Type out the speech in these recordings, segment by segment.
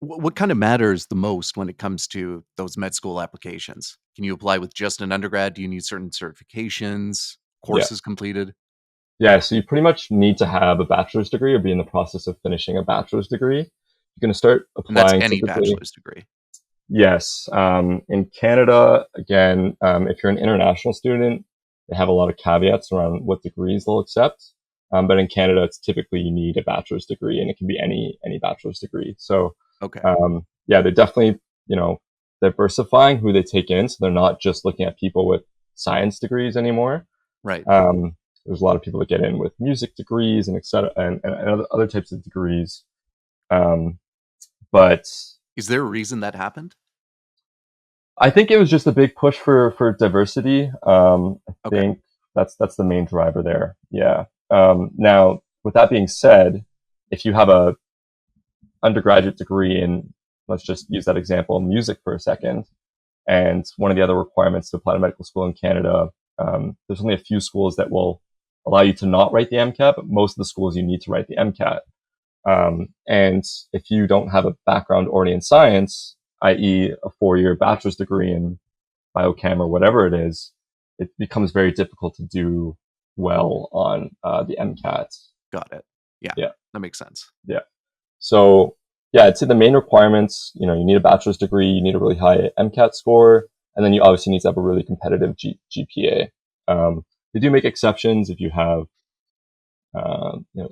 What kind of matters the most when it comes to those med school applications? Can you apply with just an undergrad? Do you need certain certifications, Yeah. courses completed? Yeah. So you pretty much need to have a bachelor's degree or be in the process of finishing a bachelor's degree. You're going to start And that's applying any typically. bachelor's degree. Yes. In Canada, again, if you're an international student, they have a lot of caveats around what degrees they'll accept. But in Canada, it's typically you need a bachelor's degree, and it can be any bachelor's degree. So, Okay. yeah, they're definitely diversifying who they take in, so they're not just looking at people with science degrees anymore. Right. There's a lot of people that get in with music degrees and et cetera, and other types of degrees. Um, but Is there a reason that happened? I think it was just a big push for diversity. I Okay. think that's the main driver there. Yeah. Now, with that being said, if you have a undergraduate degree in, let's just use that example, music for a second, and one of the other requirements to apply to medical school in Canada, there's only a few schools that will allow you to not write the MCAT, but most of the schools you need to write the MCAT. And if you don't have a background already in science, i.e., a 4-year bachelor's degree in biochem or whatever it is, it becomes very difficult to do well on the MCAT. Got it. Yeah, Yeah, that makes sense. yeah. So, yeah, I'd say the main requirements, you need a bachelor's degree, you need a really high MCAT score, and then you obviously need to have a really competitive GPA. They do make exceptions if you have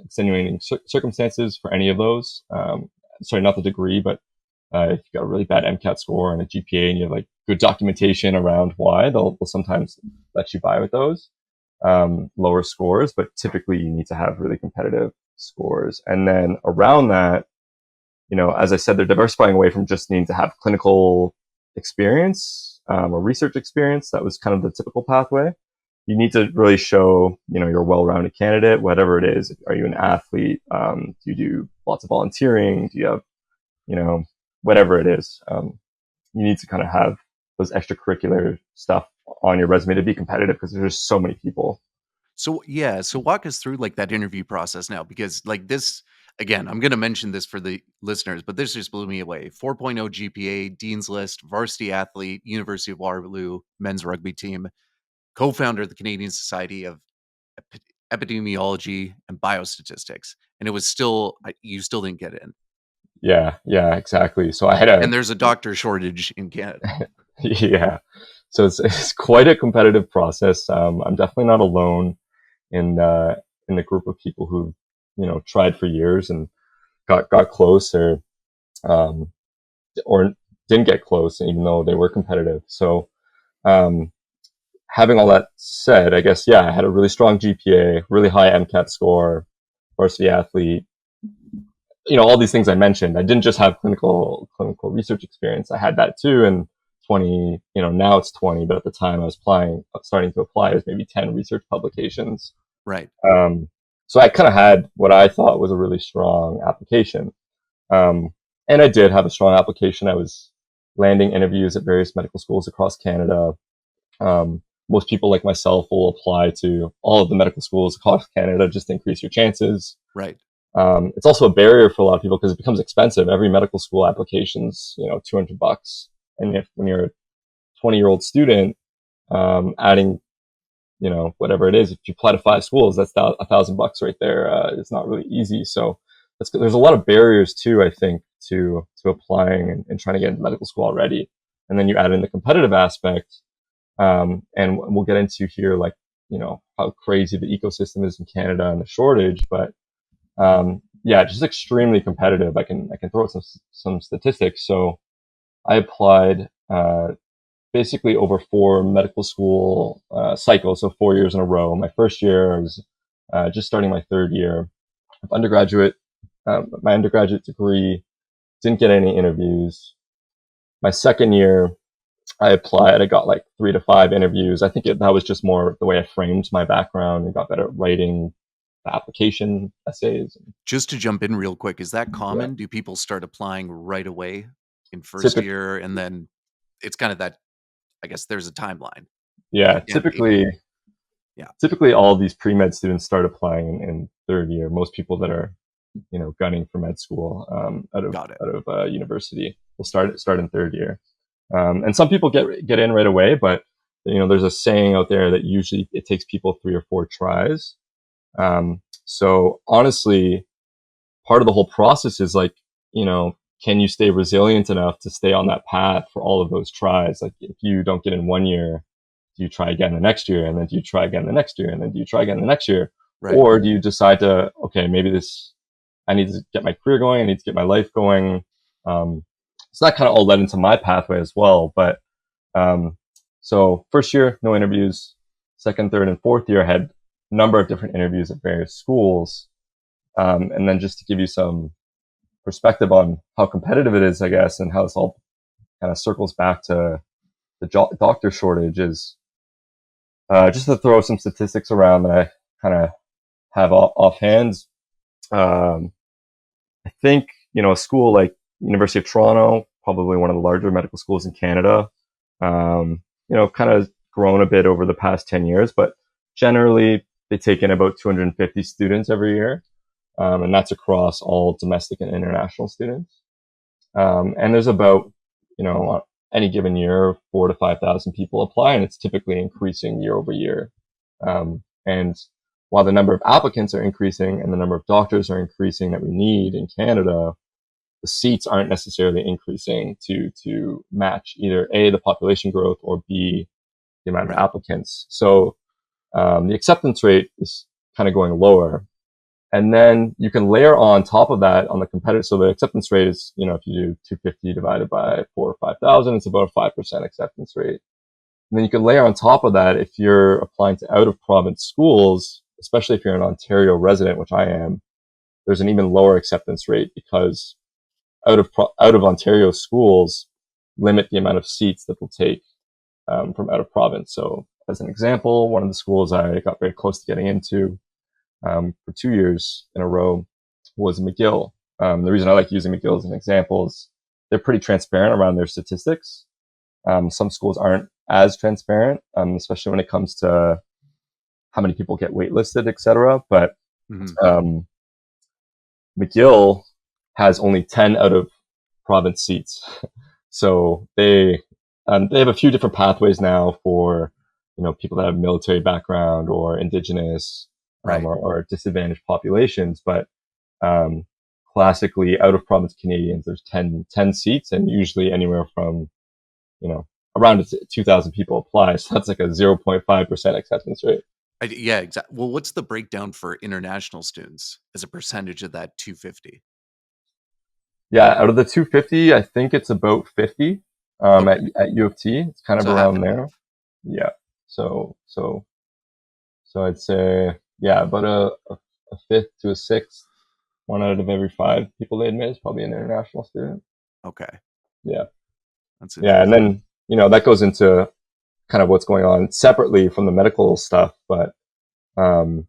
extenuating circumstances for any of those. Sorry, not the degree, but if you've got a really bad MCAT score and a GPA and you have like good documentation around why, they'll sometimes let you by with those lower scores, but typically you need to have really competitive scores. And then around that, as I said, they're diversifying away from just needing to have clinical experience or research experience. That was kind of the typical pathway. You need to really show, you're a well-rounded candidate, whatever it is. Are you an athlete? Do you do lots of volunteering? Do you have, whatever it is? You need to kind of have those extracurricular stuff on your resume to be competitive because there's just so many people. So yeah, so walk us through like that interview process now, because like this, again, I'm going to mention this for the listeners, but this just blew me away. 4.0 GPA, Dean's List, varsity athlete, University of Waterloo men's rugby team, co-founder of the Canadian Society of Epidemiology and Biostatistics, and it was still you still didn't get in. Yeah, exactly. So I had And a there's a doctor shortage in Canada. yeah. So it's quite a competitive process. I'm definitely not alone in the group of people who tried for years and got close um, or didn't get close, even though they were competitive. So um, having all that said, I guess I had a really strong GPA, really high MCAT score, varsity athlete. All these things I mentioned. I didn't just have clinical research experience. I had that too, and 20. Now it's 20, but at the time I was starting to apply. It was maybe 10 research publications. Right. Um, so I kind of had what I thought was a really strong application. Um, and I did have a strong application. I was landing interviews at various medical schools across Canada. Most people like myself will apply to all of the medical schools across Canada just to increase your chances. Right. It's also a barrier for a lot of people because it becomes expensive. Every medical school application's, $200. And when you're a 20-year-old student, adding whatever it is, if you apply to 5 schools, that's $1,000 right there. It's not really easy. So there's a lot of barriers too, I think, to applying and trying to get into medical school already. And then you add in the competitive aspect, and we'll get into here, like, how crazy the ecosystem is in Canada and the shortage, but just extremely competitive. I can throw out some statistics. So I applied basically over 4 medical school cycles, so 4 years in a row. My first year, I was just starting my third year of undergraduate. My undergraduate degree, didn't get any interviews. My second year, I applied. I got like 3 to 5 interviews. I think that was just more the way I framed my background and got better at writing application essays. Just to jump in real quick, is that Yeah, common? Do people start applying right away in first typically, year, and then it's kind of that, I guess there's a timeline. yeah, It, yeah. typically all of these pre-med students start applying in third year. Most people that are gunning for med school out of Got it. university. We'll start in third year, and some people get in right away, but there's a saying out there that usually it takes people 3 or 4 tries. So honestly, part of the whole process is like, can you stay resilient enough to stay on that path for all of those tries? Like if you don't get in one year, do you try again the next year? And then do you try again the next year? And then do you try again the next year? Right. Or do you decide to, okay, maybe I need to get my career going. I need to get my life going. So that kind of all led into my pathway as well. But um, so first year, no interviews. Second, third, and fourth year, I had a number of different interviews at various schools. And then just to give you some perspective on how competitive it is, I guess, and how this all kind of circles back to the doctor shortage is just to throw some statistics around that I kind of have offhand. Um, I think, a school like University of Toronto, probably one of the larger medical schools in Canada, kind of grown a bit over the past 10 years, but generally they take in about 250 students every year. And that's across all domestic and international students. And there's about, any given year, 4 to 5,000 people apply, and it's typically increasing year over year. And while the number of applicants are increasing and the number of doctors are increasing that we need in Canada, the seats aren't necessarily increasing to match either A, the population growth, or B, the amount of Right. applicants. So the acceptance rate is kind of going lower. And then you can layer on top of that on the competitive. So the acceptance rate is, if you do 250 divided by 4 or 5,000, it's about a 5% acceptance rate. And then you can layer on top of that, if you're applying to out of province schools, especially if you're an Ontario resident, which I am, there's an even lower acceptance rate because out of Ontario schools limit the amount of seats that they'll take from out of province. So as an example, one of the schools I got very close to getting into for 2 years in a row was McGill. The reason I like using McGill as an example is they're pretty transparent around their statistics. Some schools aren't as transparent, especially when it comes to how many people get waitlisted, etc. But Mhm. um, McGill has only 10 out of province seats, so they have a few different pathways now for people that have military background or indigenous Right. or disadvantaged populations. But um, classically, out of province Canadians, there's 10 seats, and usually anywhere from around 2,000 people apply. So that's like a 0.5% acceptance rate. Yeah, exactly. Well, what's the breakdown for international students as a percentage of that 250? Yeah, out of the 250, I think it's about 50 Okay. at U of T. It's kind of So half around and half. there. Yeah. So I'd say, yeah, about a fifth to a sixth, 1 out of every 5 people they admit is probably an international student. Okay. Yeah. That's Yeah. And interesting. then, that goes into kind of what's going on separately from the medical stuff. But um,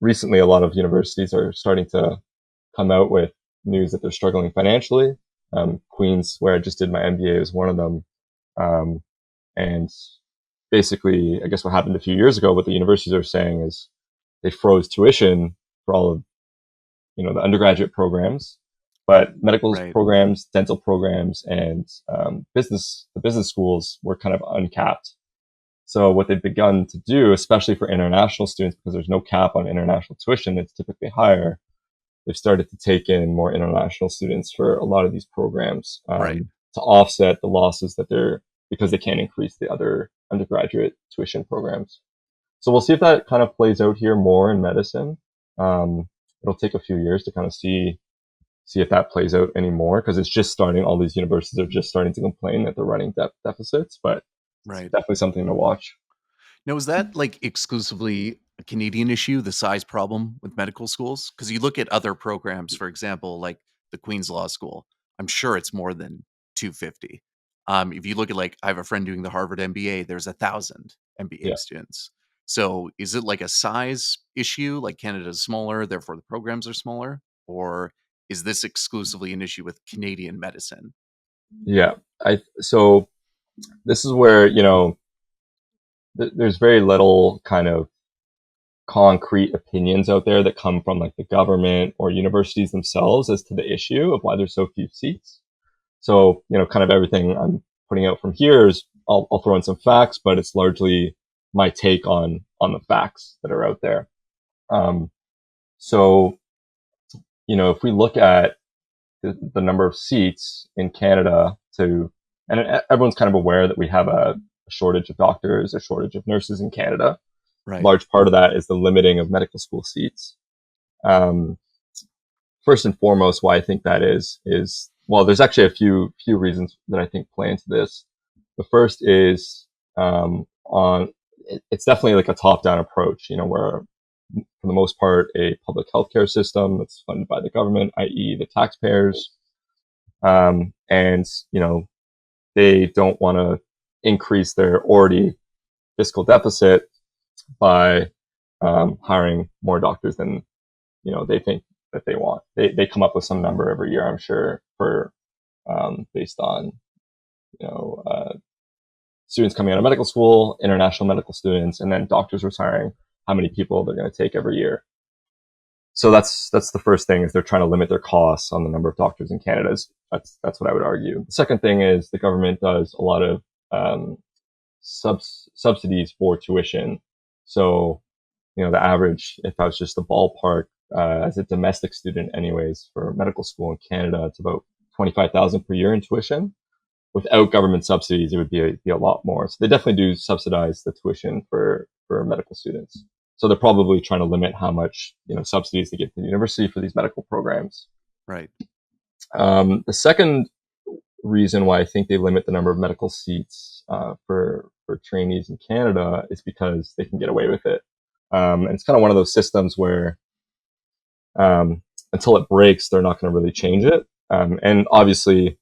recently, a lot of universities are starting to come out with news that they're struggling financially. Queens, where I just did my MBA, is one of them. Um, and basically, I guess what happened a few years ago, what the universities are saying is they froze tuition for all of the undergraduate programs, but medical Right. programs, dental programs, and the business schools were kind of uncapped. So what they've begun to do, especially for international students, because there's no cap on international tuition, it's typically higher. They've started to take in more international students for a lot of these programs Right. to offset the losses that they're because they can't increase the other undergraduate tuition programs. So we'll see if that kind of plays out here more in medicine. It'll take a few years to kind of see if that plays out anymore because it's just starting. All these universities are just starting to complain that they're running deficits, but it's Right. definitely something to watch. Now, is that like exclusively a Canadian issue, the size problem with medical schools? Because you look at other programs, for example, like the Queen's Law School, I'm sure it's more than 250. If you look at like, I have a friend doing the Harvard MBA, there's 1,000 MBA Yeah. students. So is it like a size issue? Like Canada's smaller, therefore the programs are smaller? Or is this exclusively an issue with Canadian medicine? Yeah. So this is where, there's very little kind of concrete opinions out there that come from like the government or universities themselves as to the issue of why there's so few seats. So, kind of everything I'm putting out from here is I'll throw in some facts, but it's largely my take on the facts that are out there. Um, so, if we look at the number of seats in Canada and everyone's kind of aware that we have a shortage of doctors, a shortage of nurses in Canada. Right. Large part of that is the limiting of medical school seats. Um, First and foremost, why I think that is well, there's actually a few reasons that I think play into this. The first is on it's definitely like a top down approach, where for the most part a public healthcare system that's funded by the government, i.e., the taxpayers, and they don't want to increase their already fiscal deficit by hiring more doctors than they think that they want. They come up with some number every year, I'm sure, for based on you know uh, students coming out of medical school, international medical students, and then doctors retiring. How many people they're going to take every year? So that's the first thing is they're trying to limit their costs on the number of doctors in Canada. That's what I would argue. The second thing is the government does a lot of um, subsidies for tuition. So the average, if I was just a ballpark, as a domestic student, anyways, for medical school in Canada, it's about 25,000 per year in tuition. Without government subsidies, it would be a lot more. So they definitely do subsidize the tuition for medical students. So they're probably trying to limit how much subsidies they give to the university for these medical programs. Right. The second reason why I think they limit the number of medical seats for trainees in Canada is because they can get away with it. And it's kind of one of those systems where until it breaks, they're not going to really change it. And obviously,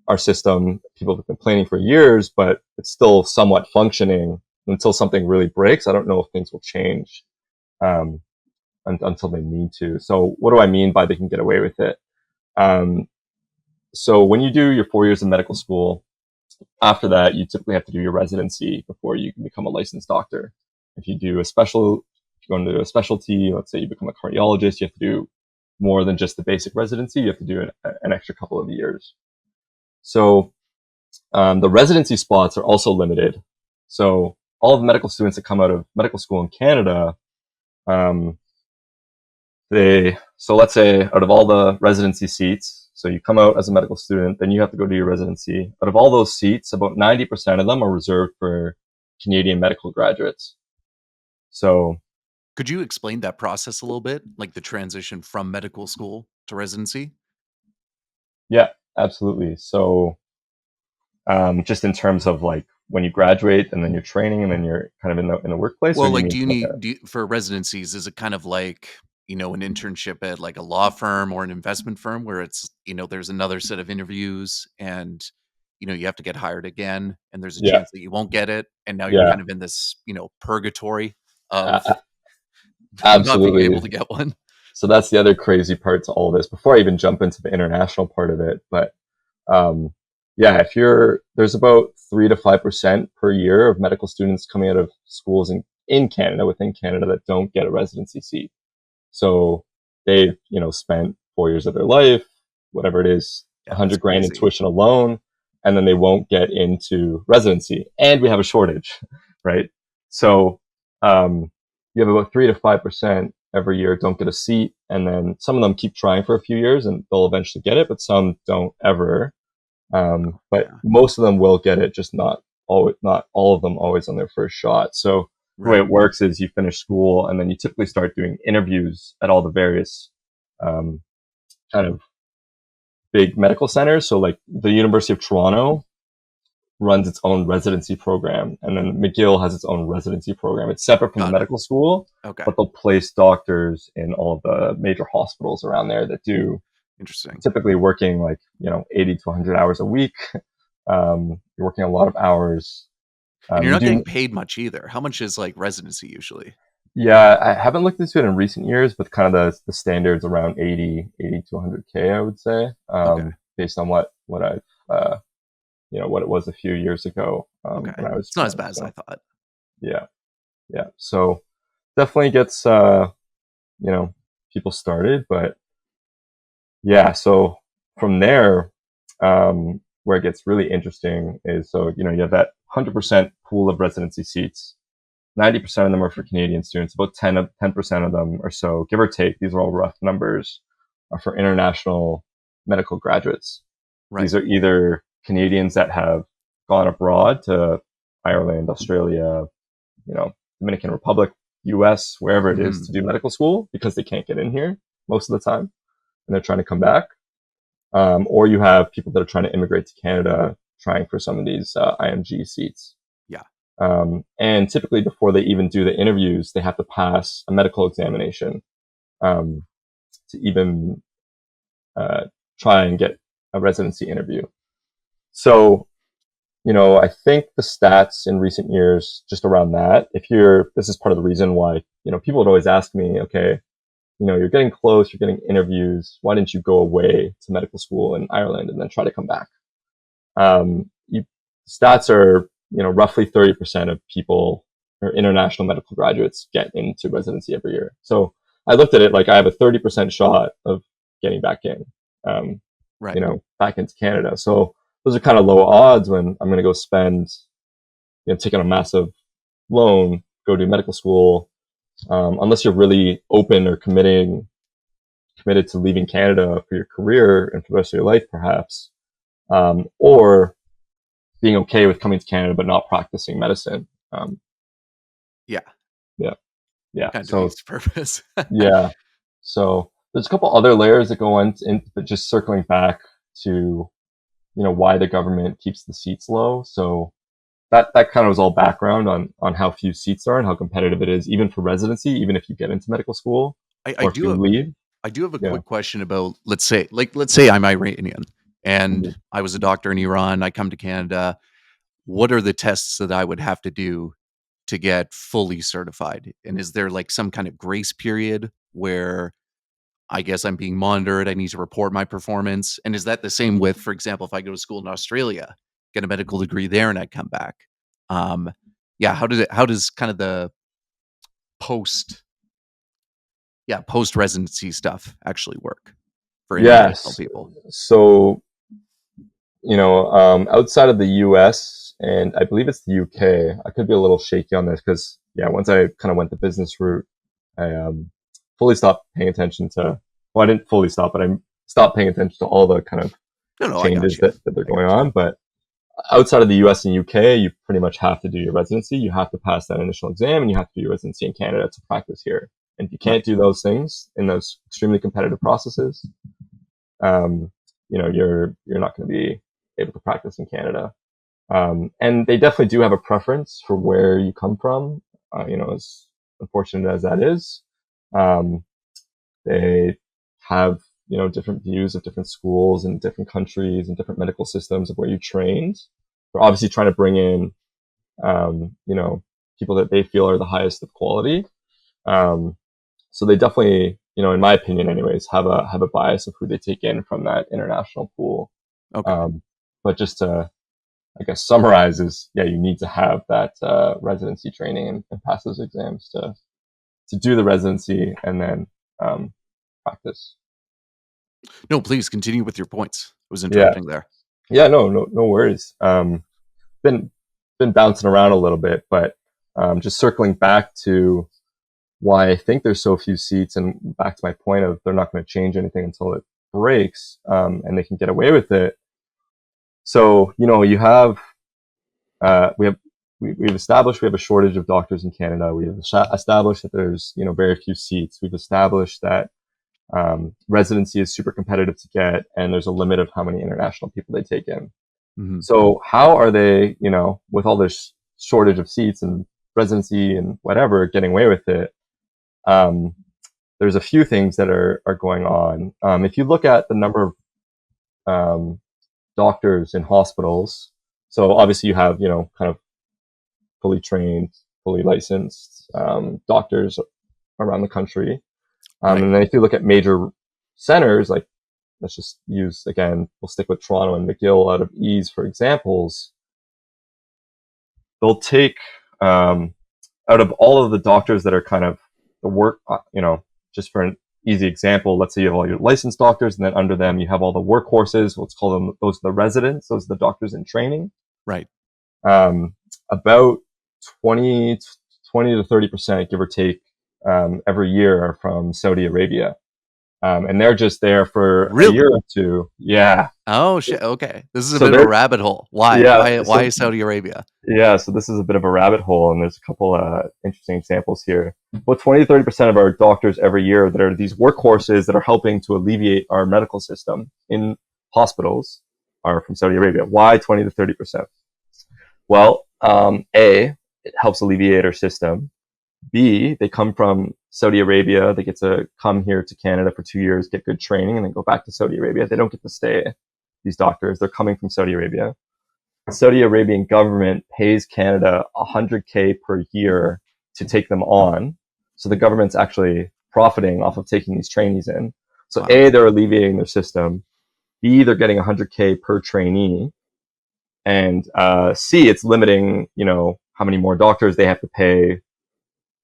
our system, people have been complaining for years, but it's still somewhat functioning until something really breaks. I don't know if things will change um, until they need to. So what do I mean by they can get away with it? Um, so when you do your 4 years of medical school, after that, you typically have to do your residency before you can become a licensed doctor. If you go into a specialty, let's say you become a cardiologist, you have to do more than just the basic residency. You have to do an extra couple of years. So the residency spots are also limited. So all of the medical students that come out of medical school in Canada, um, so let's say out of all the residency seats, so you come out as a medical student, then you have to go do your residency. Out of all those seats, about 90% of them are reserved for Canadian medical graduates. So Could you explain that process a little bit, like the transition from medical school to residency? yeah, absolutely. So just in terms of like when you graduate and then you're training and then you're kind of in the workplace, or Well, do you like, mean do you like need for residencies, is it kind of like, an internship at like a law firm or an investment firm where it's, there's another set of interviews and, you have to get hired again and there's a yeah, chance that you won't get it. And now you're yeah, kind of in this, purgatory of a- not being able absolutely. to get one. So that's the other crazy part to all this. Before I even jump into the international part of it, but um, yeah, if there's about 3 to 5% per year of medical students coming out of schools in Canada, within Canada, that don't get a residency seat. So they've spent 4 years of their life, whatever it is, a Yeah, that's hundred grand in crazy. tuition alone, and then they won't get into residency, and we have a shortage, right? So you have about 3 to 5% every year don't get a seat, and then some of them keep trying for a few years and they'll eventually get it, but some don't ever. But Yeah. most of them will get it, just not all of them always on their first shot. So the way Right. it works is you finish school and then you typically start doing interviews at all the various um, kind of big medical centers. So like the University of Toronto runs its own residency program, and then McGill has its own residency program. It's separate from the Got it. medical school, Okay. but they'll place doctors in all of the major hospitals around there that do Interesting. typically working like 80 to 100 hours a week. You're working a lot of hours. And you're You not do, getting paid much either. How much is like residency usually? yeah. I haven't looked into it in recent years, but kind of the standards around 80 to 100K, I would say, Okay. based on what I've what it was a few years ago Okay. when I was It's not as bad as I so thought. yeah, yeah. So definitely gets you know, people started. But yeah, so from there, where it gets really interesting is, so you have that 100% pool of residency seats. 90% of them are for Canadian students. About 10% of them or so, give or take, these are all rough numbers, are for international medical graduates. Right. These are either Canadians that have gone abroad to Ireland, Australia, Dominican Republic, US, wherever it is, Hmm. to do medical school because they can't get in here most of the time and they're trying to come back. Or you have people that are trying to immigrate to Canada, trying for some of these IMG seats. Yeah. And typically, before they even do the interviews, they have to pass a medical examination um, to even uh, try and get a residency interview. So, I think the stats in recent years just around that, this is part of the reason why, people would always ask me, okay, you're getting close, you're getting interviews. Why didn't you go away to medical school in Ireland and then try to come back? You, stats are, roughly 30% of people or international medical graduates get into residency every year. So I looked at it like I have a 30% shot of getting back in, um, Right. back into Canada. So those are kind of low odds when I'm going to go spend, taking a massive loan, go do medical school, unless you're really open or committed to leaving Canada for your career and for the rest of your life, perhaps, or being okay with coming to Canada but not practicing medicine. Yeah. Yeah, yeah. Kind of So defeats the purpose. yeah, so there's a couple other layers that go in, but just circling back to why the government keeps the seats low. So that kind of was all background on how few seats are and how competitive it is, even for residency, even if you get into medical school I or if you leave. do have a Yeah. quick question about, let's say I'm Iranian and Mhm. I was a doctor in Iran. I come to Canada. What are the tests that I would have to do to get fully certified? And is there like some kind of grace period where I guess I'm being monitored? I need to report my performance. And is that the same with, for example, if I go to school in Australia, get a medical degree there, and I come back? Um, yeah, how does kind of the post post residency stuff actually work for international Yes. people? So outside of the US and I believe it's the UK, I could be a little shaky on this because, yeah, once I kind of went the business route, I fully stopped paying attention to, well, I didn't fully stop, but I stopped paying attention to all the kind of No, no, I got changes you. that they're I going got you. on. But outside of the US and UK, you pretty much have to do your residency. You have to pass that initial exam and you have to do your residency in Canada to practice here. And if you can't Right. do those things in those extremely competitive processes, um, you're not going to be able to practice in Canada. And they definitely do have a preference for where you come from. As unfortunate as that is, um, they have different views of different schools and different countries and different medical systems of where you trained. They're obviously trying to bring in people that they feel are the highest of quality. Um, so they definitely, in my opinion, anyways, have a bias of who they take in from that international pool. Okay. Um, but just to, I guess, summarize is, yeah, you need to have that residency training and pass those exams to do the residency and then practice. No, please continue with your points. I was Yeah, interrupting there. yeah, no worries. Been been bouncing around a little bit, but just circling back to why I think there's so few seats, and back to my point of they're not going to change anything until it breaks, and they can get away with it. So you have we have we've established we have a shortage of doctors in Canada. We've established that there's very few seats. We've established that residency is super competitive to get, and there's a limit of how many international people they take in. Mhm. So how are they, with all this shortage of seats and residency and whatever, getting away with it? Um, there's a few things that are going on. If you look at the number of um, doctors in hospitals, so obviously you have kind of fully trained, fully licensed doctors around the country. Right. And then if you look at major centers, like let's just use again, we'll stick with Toronto and McGill out of ease for examples. They'll take um, out of all of the doctors that are kind of the work, just for an easy example, let's say you have all your licensed doctors, and then under them you have all the workhorses. Let's call them, those are the residents. Those are the doctors in training. Right. About 20 to 30%, give or take, every year are from Saudi Arabia. And they're just there for a Really? year or two. Yeah. Oh shit. Okay. This is a So bit of a they're, rabbit hole. Why? yeah. Why Saudi Arabia? So this is a bit of a rabbit hole, and there's a couple interesting examples here. About 20 to 30% of our doctors every year that are these workhorses that are helping to alleviate our medical system in hospitals are from Saudi Arabia. Why 20 to 30%? Well, A, it helps alleviate our system. B, they come from Saudi Arabia. They get to come here to Canada for 2 years, get good training, and then go back to Saudi Arabia. They don't get to stay, these doctors. They're coming from Saudi Arabia. The Saudi Arabian government pays Canada $100K per year to take them on. So the government's actually profiting off of taking these trainees in. So Wow. A, they're alleviating their system. B, they're getting $100K per trainee. And C, it's limiting, how many more doctors they have to pay,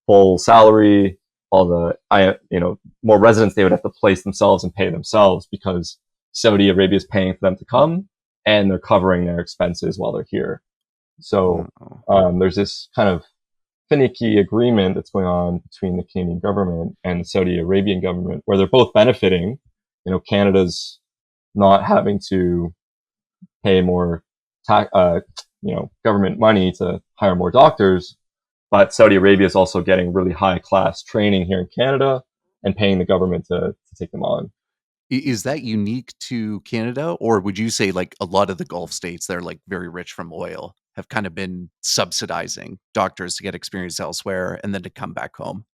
full salary, all the, more residents they would have to place themselves and pay themselves, because Saudi Arabia is paying for them to come, and they're covering their expenses while they're here. So there's this kind of finicky agreement that's going on between the Canadian government and the Saudi Arabian government, where they're both benefiting. Canada's not having to pay more government money to hire more doctors, but Saudi Arabia is also getting really high class training here in Canada and paying the government to take them on. Is that unique to Canada, or would you say like a lot of the Gulf states that are like very rich from oil have kind of been subsidizing doctors to get experience elsewhere and then to come back home?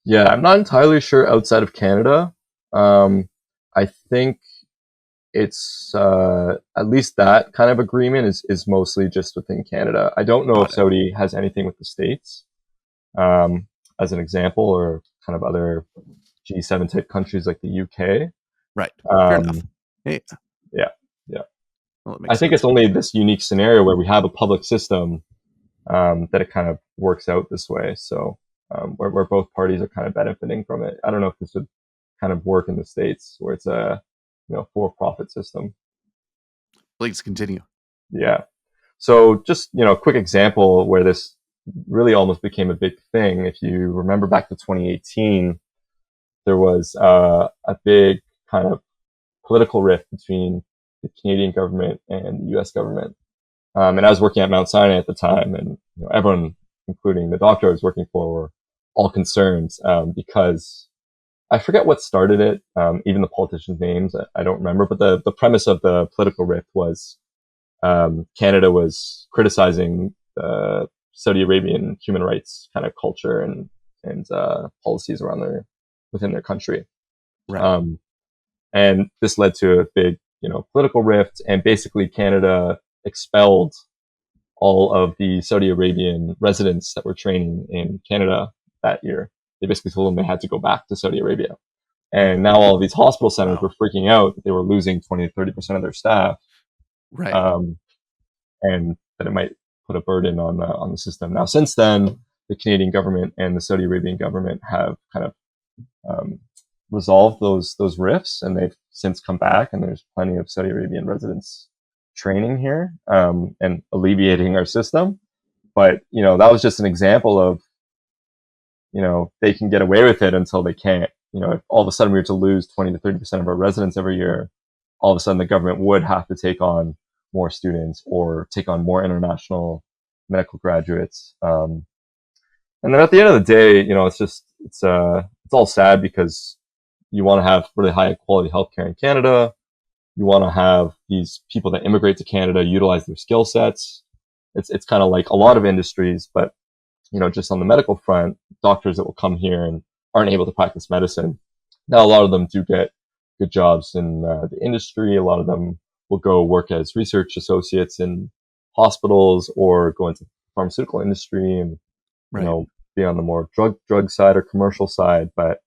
Yeah, I'm not entirely sure outside of Canada. I think it's at least that kind of agreement is mostly just within Canada. I don't know if Got it. Saudi has anything with the States, as an example, or kind of other G7 type countries like the UK. Right. Fair enough. Um, Hey, yeah, yeah. well, it I makes think sense. it's only this unique scenario where we have a public system, that it kind of works out this way. So where both parties are kind of benefiting from it. I don't know if this would kind of work in the States where it's a for-profit system. Please continue. Yeah. So just quick example where this really almost became a big thing. If you remember back to 2018, there was a big kind of political rift between the Canadian government and the U.S. government. And I was working at Mount Sinai at the time, and everyone, including the doctor I was working for, were all concerned, because I forget what started it. Even the politicians' names, I don't remember. But the premise of the political rift was, Canada was criticizing the Saudi Arabian human rights kind of culture and policies within their country. Right. Um, and this led to a big, political rift, and basically Canada expelled all of the Saudi Arabian residents that were training in Canada that year. They basically told them they had to go back to Saudi Arabia. And now all of these hospital centers Wow. were freaking out that they were losing 20 to 30% of their staff, Right. um, and that it might put a burden on the system. Now, since then, the Canadian government and the Saudi Arabian government have kind of resolved those rifts, and they've since come back, and there's plenty of Saudi Arabian residents training here, and alleviating our system. But that was just an example of they can get away with it until they can't. If all of a sudden we were to lose 20 to 30% of our residents every year, all of a sudden the government would have to take on more students or take on more international medical graduates. And then at the end of the day, it's all sad, because you want to have really high quality healthcare in Canada. You want to have these people that immigrate to Canada utilize their skill sets. It's kind of like a lot of industries, but just on the medical front, doctors that will come here and aren't able to practice medicine. Now, a lot of them do get good jobs in the industry. A lot of them will go work as research associates in hospitals or go into the pharmaceutical industry and, Right. be on the more drug side or commercial side. But,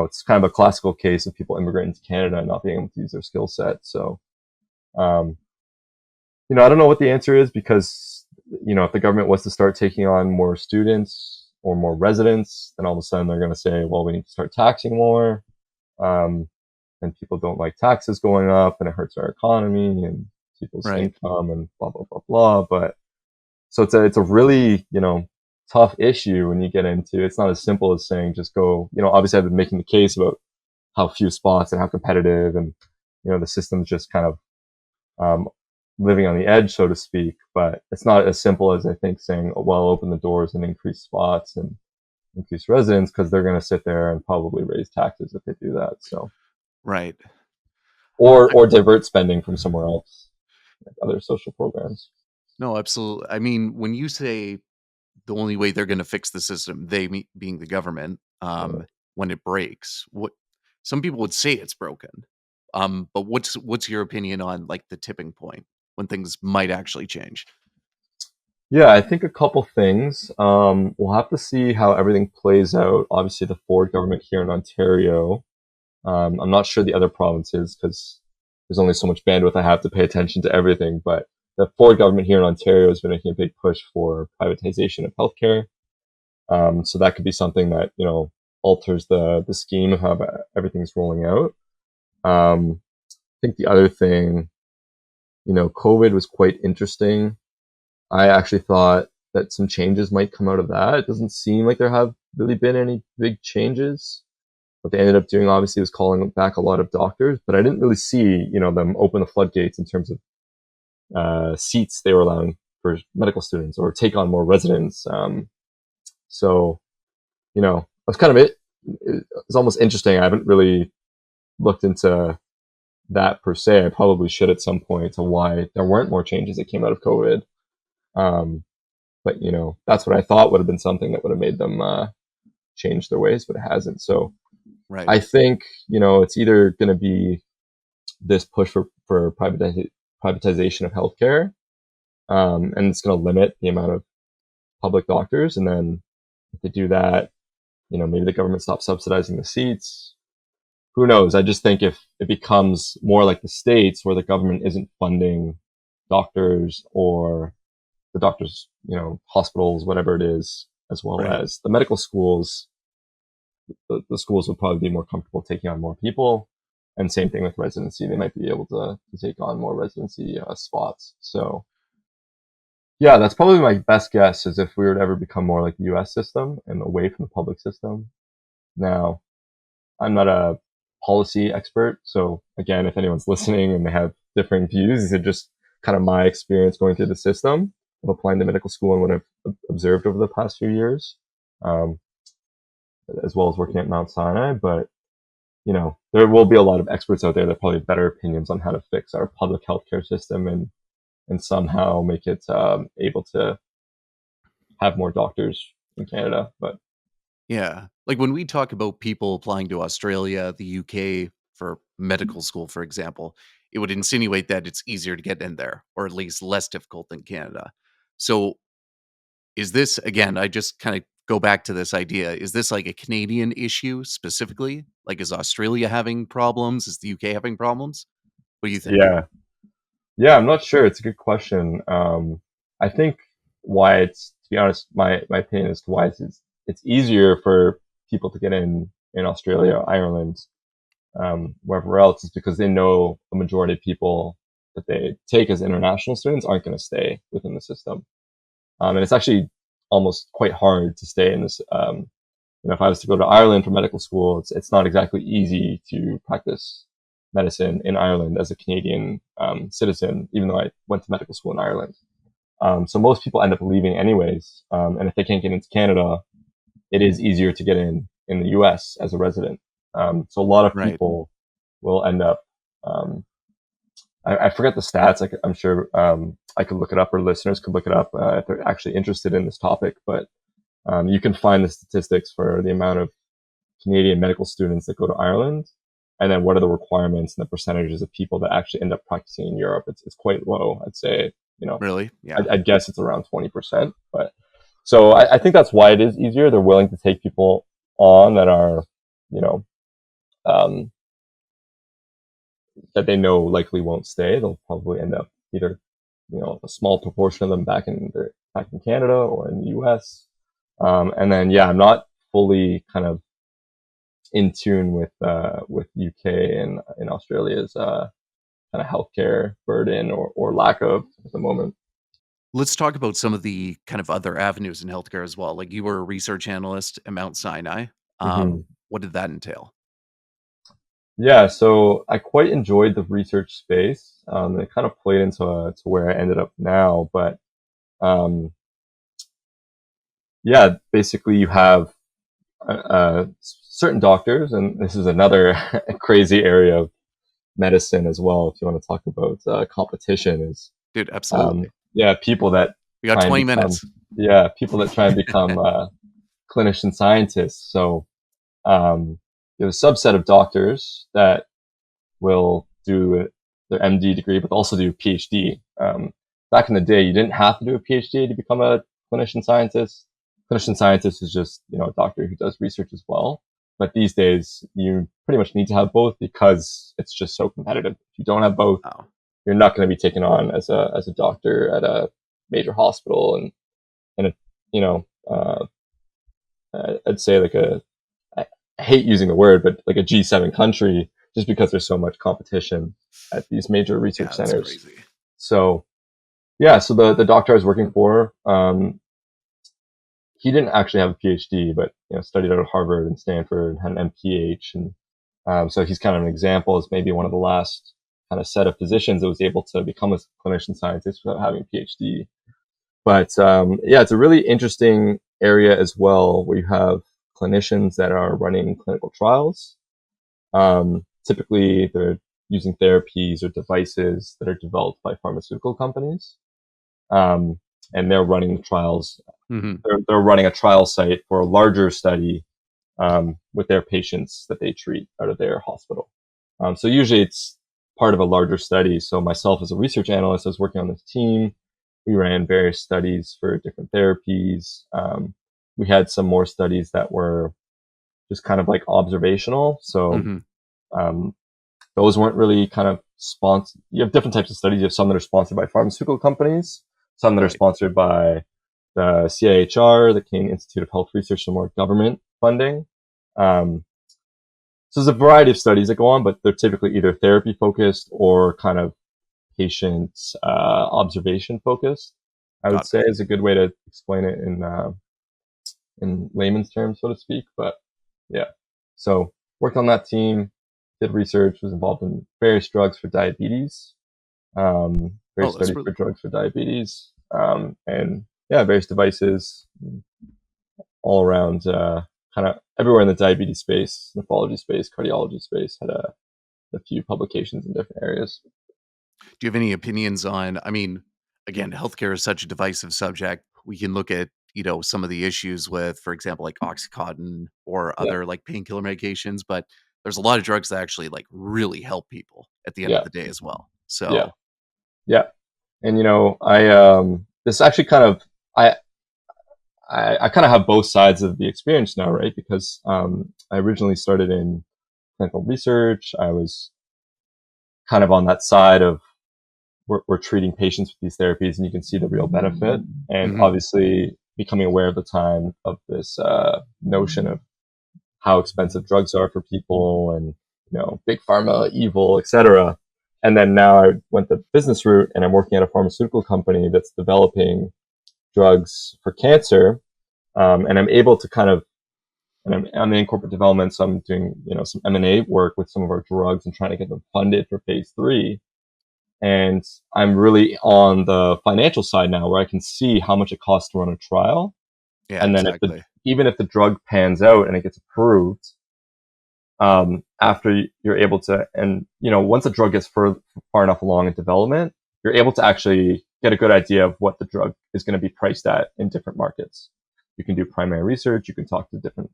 it's kind of a classical case of people immigrating to Canada and not being able to use their skill set. So, I don't know what the answer is, because if the government was to start taking on more students or more residents, then all of a sudden they're going to say, well, we need to start taxing more. Um, and people don't like taxes going up, and it hurts our economy and people's Right. income and blah, blah, blah, blah. But so it's a really, tough issue when you get into, it's not as simple as saying just go, obviously I've been making the case about how few spots and how competitive and, the system's just kind of, um, living on the edge, so to speak. But it's not as simple as I think saying, oh, well, open the doors and increase spots and increase residents, because they're going to sit there and probably raise taxes if they do that. So, Right. or divert spending from somewhere else, like other social programs. No, absolutely. I mean, when you say the only way they're gonna fix the system, being the government, Yeah. when it breaks, what some people would say it's broken. But what's your opinion on, like, the tipping point when things might actually change? Yeah, I think a couple things. We'll have to see how everything plays out. Obviously, the Ford government here in Ontario. I'm not sure the other provinces because there's only so much bandwidth I have to pay attention to everything. But the Ford government here in Ontario has been making a big push for privatization of healthcare. So that could be something that alters the scheme of how everything's rolling out. I think the other thing, COVID was quite interesting. I actually thought that some changes might come out of that. It doesn't seem like there have really been any big changes. What they ended up doing, obviously, was calling back a lot of doctors, but I didn't really see, them open the floodgates in terms of seats they were allowing for medical students or take on more residents. So, that's kind of it. It's almost interesting. I haven't really looked into that per se. I probably should at some point to why there weren't more changes that came out of COVID. Um, but that's what I thought would have been something that would have made them change their ways, but it hasn't. So Right. I think it's either going to be this push for privatization of healthcare, and it's going to limit the amount of public doctors, and then if they do that, maybe the government stops subsidizing the seats. Who knows? I just think if it becomes more like the states where the government isn't funding doctors or the doctors, hospitals, whatever it is, as well Right. as the medical schools, the schools would probably be more comfortable taking on more people. And same thing with residency; they might be able to take on more residency spots. So yeah, that's probably my best guess is if we were to ever become more like the U.S. system and away from the public system. Now, I'm not a policy expert, so again, if anyone's listening and they have differing views, these are just kind of my experience going through the system of applying to medical school and what I've observed over the past few years, um, as well as working at Mount Sinai. But there will be a lot of experts out there that probably have better opinions on how to fix our public healthcare system and somehow make it able to have more doctors in Canada. But Yeah. Like, when we talk about people applying to Australia, the UK for medical school, for example, it would insinuate that it's easier to get in there, or at least less difficult than Canada. So, is this again, I just kinda go back to this idea, is this like a Canadian issue specifically? Like, is Australia having problems? Is the UK having problems? What do you think? yeah, yeah, I'm not sure. It's a good question. I think why it's, to be honest, my opinion as to why it's easier for people to get in Australia, Ireland, wherever else is because they know a majority of people that they take as international students aren't going to stay within the system. And it's actually almost quite hard to stay in this. If I was to go to Ireland for medical school, it's not exactly easy to practice medicine in Ireland as a Canadian citizen, even though I went to medical school in Ireland. So most people end up leaving anyways. And if they can't get into Canada, it is easier to get in the US as a resident. So a lot of Right. people will end up, um, I forget the stats. I'm sure I could look it up or listeners could look it up if they're actually interested in this topic. But you can find the statistics for the amount of Canadian medical students that go to Ireland, and then what are the requirements and the percentages of people that actually end up practicing in Europe. It's quite low. I'd say, Really? Yeah. I'd guess it's around 20%. But so I think that's why it is easier. They're willing to take people on that are, you know, um, that they know likely won't stay. They'll probably end up either a small proportion of them back in Canada or in the US. And then, yeah, I'm not fully kind of in tune with UK and in Australia's kind of healthcare burden or lack of at the moment. Let's talk about some of the kind of other avenues in healthcare as well. Like, you were a research analyst at Mount Sinai. Hmm. What did that entail? Yeah, so I quite enjoyed the research space. It kind of played into to where I ended up now, but um, yeah, basically you have certain doctors, and this is another crazy area of medicine as well. If you want to talk about competition, is Dude, absolutely. yeah, people that We got try and 20 become minutes. people that try and become clinician scientists. So there's a subset of doctors that will do their MD degree, but also do PhD. Back in the day, you didn't have to do a PhD to become a clinician scientist. Clinician scientist is just a doctor who does research as well. But these days, you pretty much need to have both because it's just so competitive. If you don't have both, Oh, you're not going to be taken on as a doctor at a major hospital and a you know I'd say like I hate using the word, but like a G7 country, just because there's so much competition at these major research yeah, that's centers. crazy. So yeah, so the doctor I was working for, he didn't actually have a PhD, but studied out of Harvard and Stanford, had an MPH, and so he's kind of an example as maybe one of the last kind of set of physicians that was able to become a clinician scientist without having a PhD. But yeah, it's a really interesting area as well, where you have clinicians that are running clinical trials. Typically, they're using therapies or devices that are developed by pharmaceutical companies, um, and they're running the trials. Mhm. They're running a trial site for a larger study with their patients that they treat out of their hospital. So usually it's part of a larger study. So myself as a research analyst, I was working on this team. We ran various studies for different therapies. We had some more studies that were just kind of like observational. So Mhm. um, those weren't really kind of sponsored. You have different types of studies. You have some that are sponsored by pharmaceutical companies, some that are Right. sponsored by the CIHR, the Canadian Institute of Health Research, some more government funding. Um, so there's a variety of studies that go on, but they're typically either therapy focused or kind of patient observation focused. I would Got say it. is a good way to explain it in layman's terms, so to speak. But yeah, so worked on that team, did research, was involved in various drugs for diabetes, Oh, various that's studies really for cool. drugs for diabetes, and yeah, various devices all around, kind of everywhere in the diabetes space, nephrology space, cardiology space, had a few publications in different areas. Do you have any opinions on, I mean, again, healthcare is such a divisive subject. We can look at, some of the issues with, for example, like Oxycontin or Yeah, other like painkiller medications, but there's a lot of drugs that actually like really help people at the end of yeah, the day as well. yeah, So, yeah. And I this actually kind of I I kind of have both sides of the experience now, right? Because I originally started in clinical research. I was kind of on that side of we're treating patients with these therapies, and you can see the real benefit. And mhm, obviously, becoming aware of the time of this notion of how expensive drugs are for people, and big pharma, evil, etc. And then now I went the business route, and I'm working at a pharmaceutical company that's developing drugs for cancer, and I'm able to kind of and I'm in corporate development, so I'm doing some M&A work with some of our drugs and trying to get them funded for phase 3. And I'm really on the financial side now, where I can see how much it costs to run a trial, yeah, and then exactly. even if the drug pans out and it gets approved, after you're able to, and once a drug gets far enough along in development, you're able to actually get a good idea of what the drug is going to be priced at in different markets. You can do primary research. You can talk to different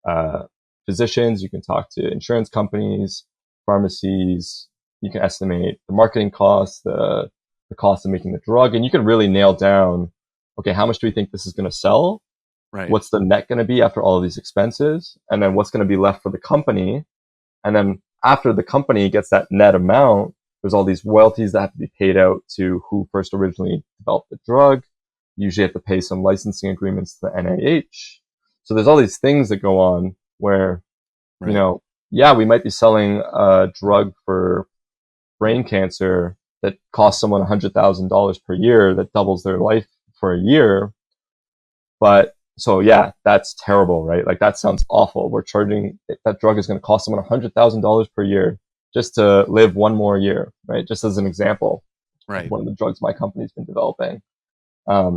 uh, physicians. You can talk to insurance companies, pharmacies. You can estimate the marketing costs, the cost of making the drug, and you can really nail down, okay, how much do we think this is going to sell? Right. What's the net going to be after all of these expenses? And then what's going to be left for the company? And then after the company gets that net amount, There's all these royalties that have to be paid out to who first originally developed the drug. You usually have to pay some licensing agreements to the NIH. So there's all these things that go on where, you Right. know, yeah, we might be selling a drug for brain cancer that costs someone $100,000 per year that doubles their life for a year. But so yeah, that's terrible, right? Like that sounds awful. We're charging that drug is going to cost someone $100,000 per year just to live one more year, right? Just as an example of Right. one of the drugs my company's been developing.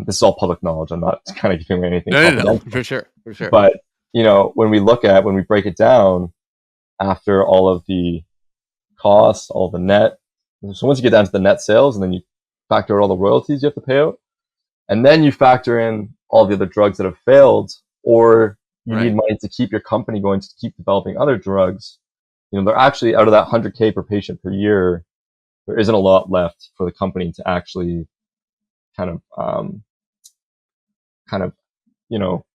This is all public knowledge. I'm not kind of giving away anything No, no, no, confidential, for sure, for sure. but when we break it down after all of the costs, all the net. So once you get down to the net sales, and then you factor out all the royalties you have to pay out, and then you factor in all the other drugs that have failed, or you need Right. money to keep your company going to keep developing other drugs. They're actually out of that 100K per patient per year. There isn't a lot left for the company to actually kind of, kind of, you know,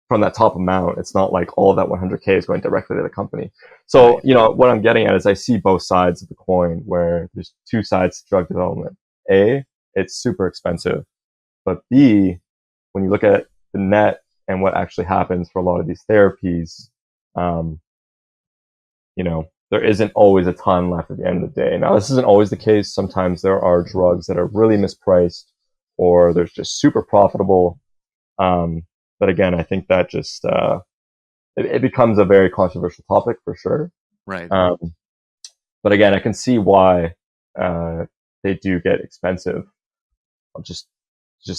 from that top amount. It's not like all of that 100K is going directly to the company. So, Right. what I'm getting at is I see both sides of the coin where there's two sides to drug development. A, it's super expensive. But B, when you look at the net and what actually happens for a lot of these therapies, um, there isn't always a ton left at the end of the day. Now, this isn't always the case. Sometimes there are drugs that are really mispriced or they're just super profitable. But again, I think that just it becomes a very controversial topic for sure. Right. Um, but again, I can see why they do get expensive. Just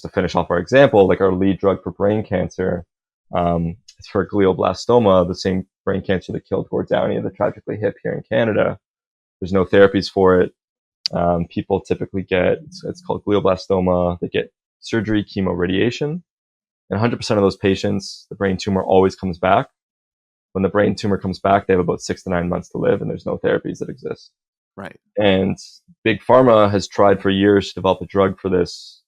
to finish off our example, like our lead drug for brain cancer, it's for glioblastoma, the same brain cancer that killed Gord Downey of the Tragically Hip here in Canada. There's no therapies for it. People typically get, it's called glioblastoma, they get surgery, chemo, radiation. And 100% of those patients, the brain tumor always comes back. When the brain tumor comes back, they have about 6 to 9 months to live, and there's no therapies that exist. Right. And big pharma has tried for years to develop a drug for this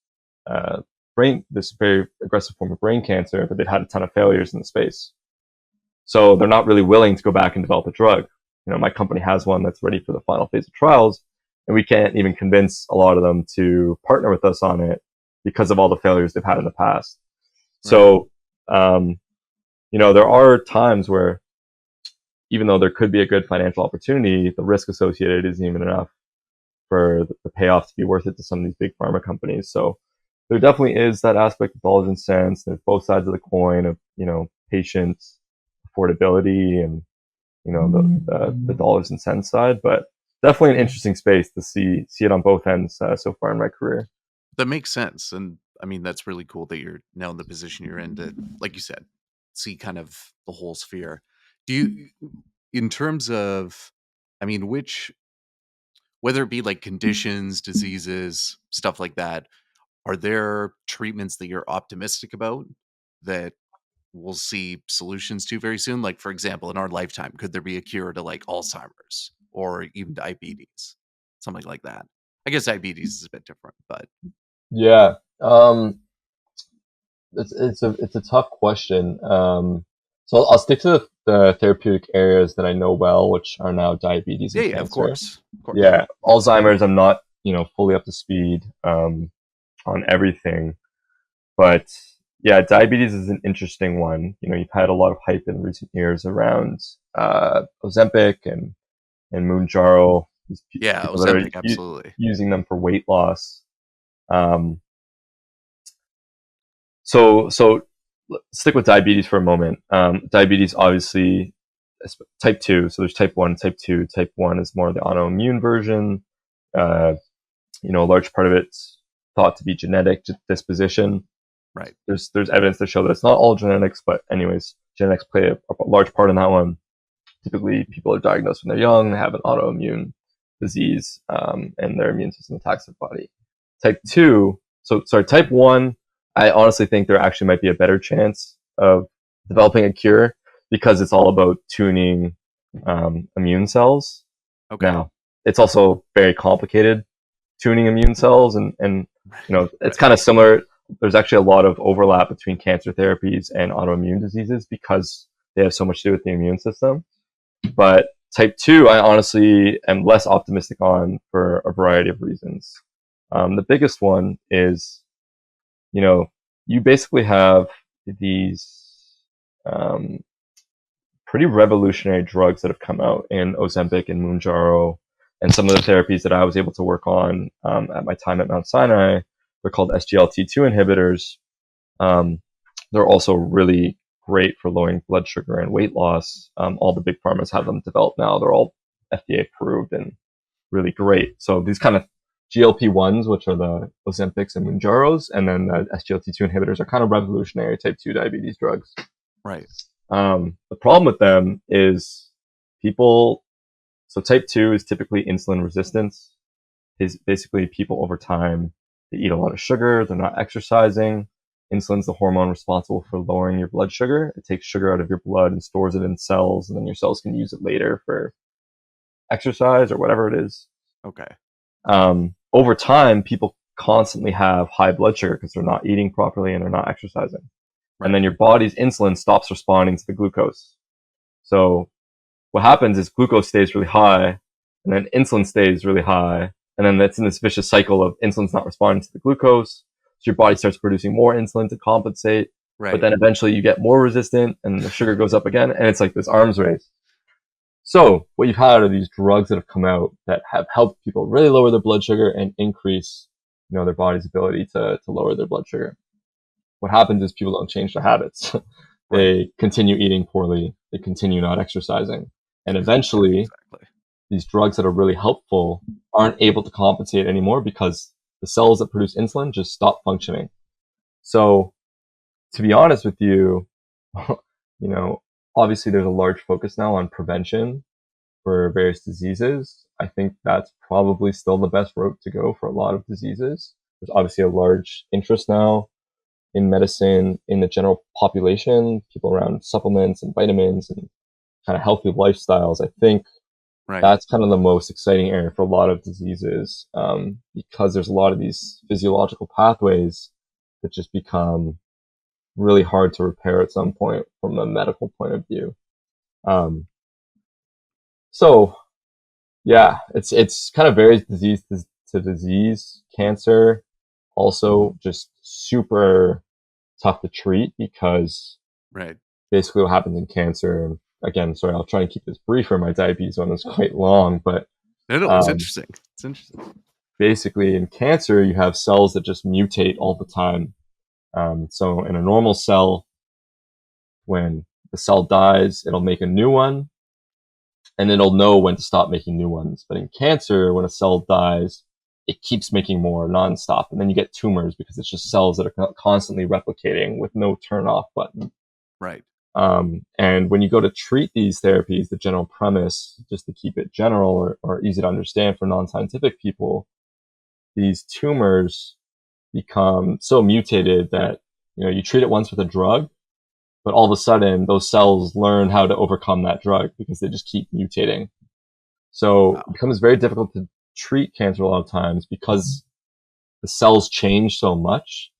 this very aggressive form of brain cancer, but they've had a ton of failures in the space. So they're not really willing to go back and develop a drug. My company has one that's ready for the final phase of trials, and we can't even convince a lot of them to partner with us on it because of all the failures they've had in the past. Right. So, there are times where even though there could be a good financial opportunity, the risk associated isn't even enough for the payoff to be worth it to some of these big pharma companies. So there definitely is that aspect of dollars and cents. There's both sides of the coin of, patient affordability and, the dollars and cents side, but definitely an interesting space to see it on both ends so far in my career. That makes sense, and I mean, that's really cool that you're now in the position you're in to, like you said, see kind of the whole sphere. Do you in terms of I mean, which whether it be like conditions, diseases, stuff like that, are there treatments that you're optimistic about that we'll see solutions to very soon? Like, for example, in our lifetime, could there be a cure to like Alzheimer's or even diabetes? Something like that. I guess diabetes is a bit different, but Yeah. It's a tough question. So I'll stick to the therapeutic areas that I know well, which are now diabetes yeah, and yeah, of cancer. course. Of course. Yeah, Alzheimer's, I'm not, fully up to speed on everything, but yeah, diabetes is an interesting one. You've had a lot of hype in recent years around Ozempic and Mounjaro. These Yeah, people that are Ozempic, absolutely. using them for weight loss. Um, so let's stick with diabetes for a moment. Diabetes, obviously, type 2. So there's type 1, type 2. Type 1 is more the autoimmune version. Uh, a large part of it's thought to be genetic disposition. Right. There's evidence to show that it's not all genetics, but anyways, genetics play a large part in that one. Typically, people are diagnosed when they're young, have an autoimmune disease, and their immune system attacks their body. Type 2, type 1, I honestly think there actually might be a better chance of developing a cure because it's all about tuning immune cells. Okay. Now, it's also very complicated tuning immune cells, and it's Right. kind of similar. There's actually a lot of overlap between cancer therapies and autoimmune diseases because they have so much to do with the immune system. But Type 2, I honestly am less optimistic on for a variety of reasons. The biggest one is, you know, you basically have these um, pretty revolutionary drugs that have come out in Ozempic and Mounjaro, and some of the therapies that I was able to work on at my time at Mount Sinai. They're called SGLT2 inhibitors. Um, they're also really great for lowering blood sugar and weight loss. All the big pharmas have them developed now. They're all FDA approved and really great. So these kind of GLP-1s, which are the Ozempics and Mounjaros, and then the SGLT2 inhibitors are kind of revolutionary type 2 diabetes drugs. Right. The problem with them is people, so type 2 is typically insulin resistance. Is basically people over time, they eat a lot of sugar, they're not exercising. Insulin's the hormone responsible for lowering your blood sugar. It takes sugar out of your blood and stores it in cells, and then your cells can use it later for exercise or whatever it is. Okay. Over time, people constantly have high blood sugar because they're not eating properly and they're not exercising. Right. And then your body's insulin stops responding to the glucose. So what happens is glucose stays really high, and then insulin stays really high, and then that's in this vicious cycle of insulin's not responding to the glucose, so your body starts producing more insulin to compensate, Right. but then eventually you get more resistant, and the sugar goes up again, and it's like this arms race. So what you've had are these drugs that have come out that have helped people really lower their blood sugar and increase, their body's ability to lower their blood sugar. What happens is people don't change their habits. They continue eating poorly. They continue not exercising. And eventually, these drugs that are really helpful aren't able to compensate anymore because the cells that produce insulin just stop functioning. So, to be honest with you, obviously there's a large focus now on prevention for various diseases. I think that's probably still the best route to go for a lot of diseases. There's obviously a large interest now in medicine in the general population, people around supplements and vitamins and kind of healthy lifestyles. I think that's kind of the most exciting area for a lot of diseases, because there's a lot of these physiological pathways that just become really hard to repair at some point from a medical point of view. So yeah, it's kind of varies disease to disease. Cancer also just super tough to treat because basically what happens in cancer, and again, sorry, I'll try and keep this briefer. My diabetes one is quite long, but it's interesting. It's interesting. Basically, in cancer, you have cells that just mutate all the time. So in a normal cell, when the cell dies, it'll make a new one, and it'll know when to stop making new ones. But in cancer, when a cell dies, it keeps making more nonstop. And then you get tumors because it's just cells that are constantly replicating with no turn off button. Right. And when you go to treat these therapies, the general premise, just to keep it general or easy to understand for non-scientific people, these tumors become so mutated that, you treat it once with a drug, but all of a sudden those cells learn how to overcome that drug because they just keep mutating. So it becomes very difficult to treat cancer a lot of times because the cells change so much.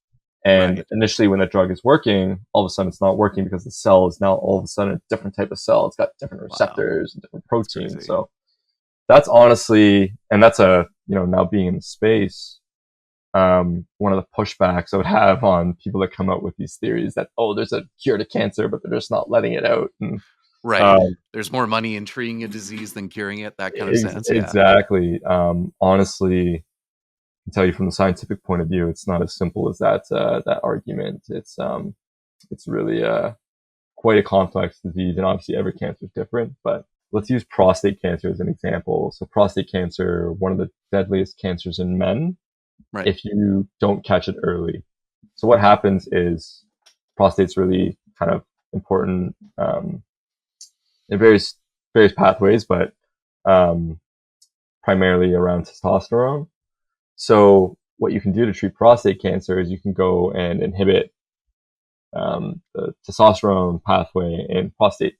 And initially when the drug is working, all of a sudden it's not working because the cell is now all of a sudden a different type of cell. It's got different receptors and different proteins. So that's honestly, and that's now being in the space, one of the pushbacks I would have on people that come up with these theories that, there's a cure to cancer, but they're just not letting it out. And, there's more money in treating a disease than curing it, that kind of sense. Exactly. Honestly, I can tell you from the scientific point of view, it's not as simple as that argument. It's really quite a complex disease, and obviously every cancer is different. But let's use prostate cancer as an example. So prostate cancer, one of the deadliest cancers in men, if you don't catch it early. So what happens is prostate's really kind of important in various pathways, but primarily around testosterone. So what you can do to treat prostate cancer is you can go and inhibit the testosterone pathway in prostate.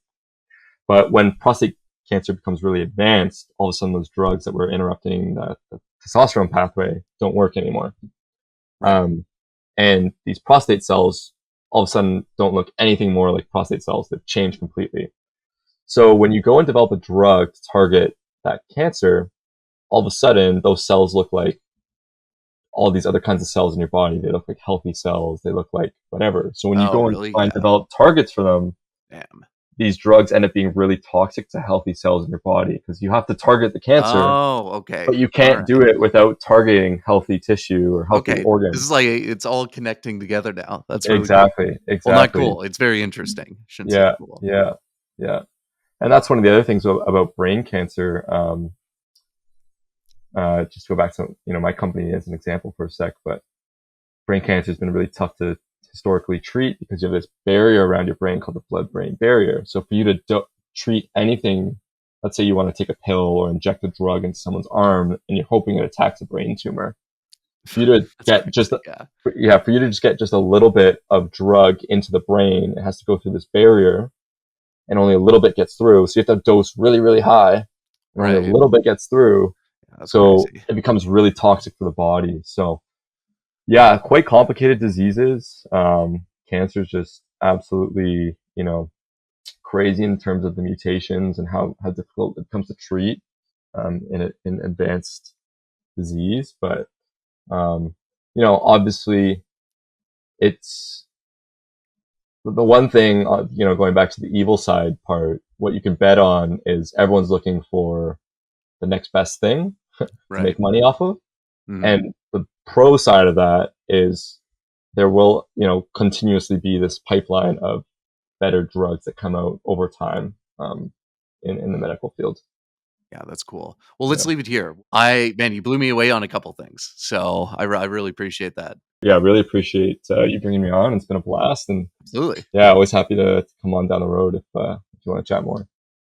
But when prostate cancer becomes really advanced, all of a sudden those drugs that were interrupting the testosterone pathway don't work anymore. And these prostate cells all of a sudden don't look anything more like prostate cells. They've changed completely. So when you go and develop a drug to target that cancer, all of a sudden those cells look like all these other kinds of cells in your body. They look like healthy cells. They look like whatever. So when you Oh, go and really? try and Yeah. develop targets for them, Damn. these drugs end up being really toxic to healthy cells in your body because you have to target the cancer, Oh, but okay. you All can't do right. it without targeting healthy tissue or healthy Okay. This is organs. like it's all connecting together now. That's really cool. Exactly, Well, not exactly. cool. It's very interesting. Shouldn't say Yeah, cool. yeah, yeah. And that's one of the other things about brain cancer. Just go back to my company as an example for a sec, but brain cancer has been really tough to historically treat because you have this barrier around your brain called the blood-brain barrier. So for you to treat anything, let's say you want to take a pill or inject a drug into someone's arm, and you're hoping it attacks a brain tumor, for you to That's get just crazy. Yeah. for you to just get just a little bit of drug into the brain, it has to go through this barrier, and only a little bit gets through. So you have to dose really, really high, and only a Right. little bit gets through. Yeah, that's So crazy. it becomes really toxic for the body. So yeah, quite complicated diseases. Cancer is just absolutely, crazy in terms of the mutations and how difficult it becomes to treat in advanced disease. But obviously, it's the one thing. Going back to the evil side part, what you can bet on is everyone's looking for the next best thing to Right. make money off of. Mhm. And the pro side of that is there will, continuously be this pipeline of better drugs that come out over time in the medical field. Yeah, that's cool. Well, let's Yeah. leave it here. Man, you blew me away on a couple things. So I really appreciate that. Yeah, really appreciate you bringing me on. It's been a blast. And Absolutely. yeah, always happy to come on down the road if you want to chat more.